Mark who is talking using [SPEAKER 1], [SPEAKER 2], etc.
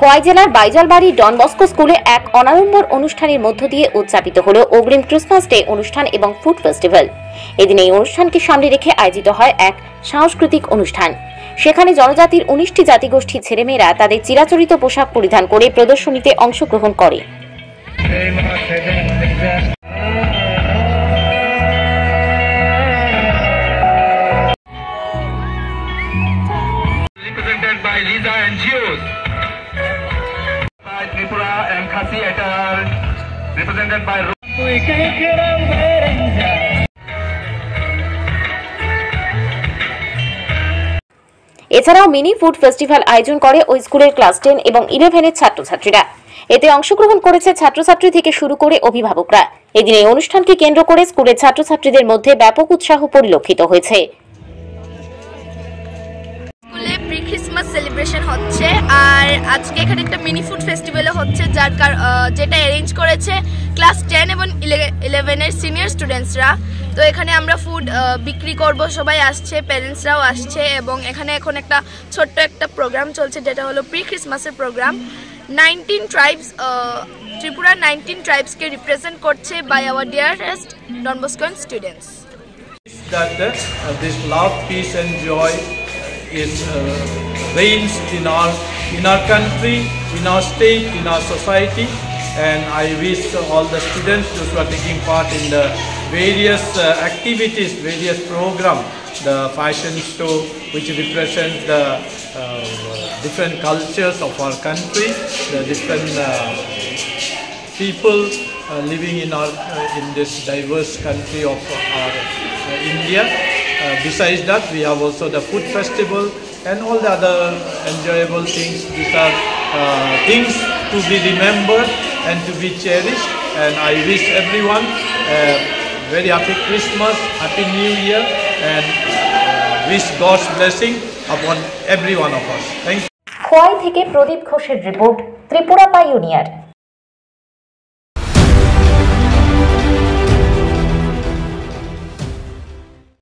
[SPEAKER 1] খোয়াই জেলার Baijalbari Don Bosco স্কুলে এক অনাড়ম্বর অনুষ্ঠানের মধ্য দিয়ে উদযাপিত হলো অগ্রিম ক্রিসমাস ডে অনুষ্ঠান এবং ফুড ফেস্টিভ্যাল। এদিন এই অনুষ্ঠানকে সামনে রেখে আয়োজিত হয় এক সাংস্কৃতিক অনুষ্ঠান। সেখানে জনজাতির 19টি জাতিগোষ্ঠীর ছেলেমেয়েরা তাদের চিরাচরিত পোশাক পরিধান করে প্রদর্শনীতে অংশগ্রহণ করে।
[SPEAKER 2] By Lisa and Jules, by Tripura and Khasi Etar, represented by
[SPEAKER 1] এছাড়াও মিনি ফুড ফেস্টিভ্যাল আয়োজন করে ওই স্কুলের ক্লাস 10 এবং 11 এর ছাত্রছাত্রীরা। এতে অংশগ্রহণ করেছে ছাত্রছাত্রী থেকে শুরু করে অভিভাবকরা। এদিন এই অনুষ্ঠানকে কেন্দ্র করে স্কুলের ছাত্রছাত্রীদের মধ্যে ব্যাপক উৎসাহ পরিলক্ষিত হয়েছে।
[SPEAKER 3] ক্রিসমাস সেলিব্রেশন হচ্ছে আর আজকে এখানে একটা মিনি ফুড ফেস্টিভ্যালও হচ্ছে যেটা অ্যারেঞ্জ করেছে ক্লাস 10 এবং 11 এর সিনিয়র স্টুডেন্টসরা। তো এখানে আমরা ফুড বিক্রি করব, সবাই আসছে, প্যারেন্টসরাও আসছে এবং এখানে এখন একটা ছোট্ট একটা প্রোগ্রাম চলছে যেটা হলো প্রি ক্রিসমাসের প্রোগ্রাম। 19 ট্রাইবস ত্রিপুরা 19 ট্রাইবসকে রিপ্রেজেন্ট করছে by our dearest Don Bosco students.
[SPEAKER 4] That this love, peace and joy is reigns in our country, in our state, in our society, and I wish all the students who are taking part in the various activities, various programs, the fashion show which represents the different cultures of our country, the different people living in this diverse country of our India. Besides that, we have also the food festival and all the other enjoyable things. These are things to be remembered and to be cherished. And I wish everyone a very happy Christmas, happy New Year, and wish God's blessing upon every one of us. Thank you.
[SPEAKER 1] Khowai থেকে প্রদীপ ঘোষের report, Tripura pioneer.